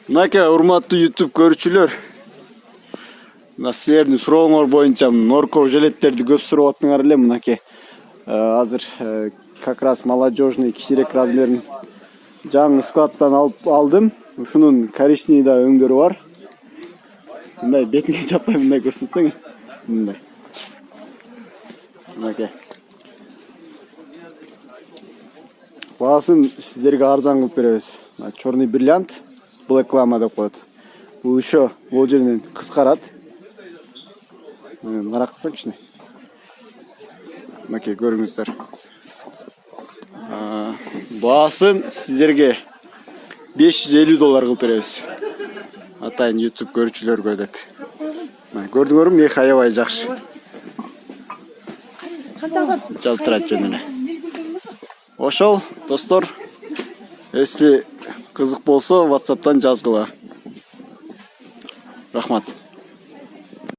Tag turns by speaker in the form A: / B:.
A: Мынакей урматтуу YouTube көрүүчүлөр. Силердин сурооңор боюнча норковый жилеттерди көп сурап аттыңар эле. Мынакей азыр как раз молодежный кичирээк размерин жаңы складтан алдым. Ушунун коричневый да өңдөрү бар. Мындай бетиңе чаппай мындай көрсөтсөң. Мындай. Мынакей. Баасын сиздерге арзан кылып беребиз. Черный бриллиант, Black Lama деп коет. Бул еще бул жерден кыскарат. Нарак кылсаң кичине. Мынакей көрүңүздөр. Баасын сиздерге $550 кылып беребиз. Атайын YouTube көрүүчүлөргө деп. Көрдүңөрбү, мех аябай жакшы. Жалтырат жөнүнө. Ошол, достор, если кызык болсо, WhatsApp'tan жазгыла. Рахмат.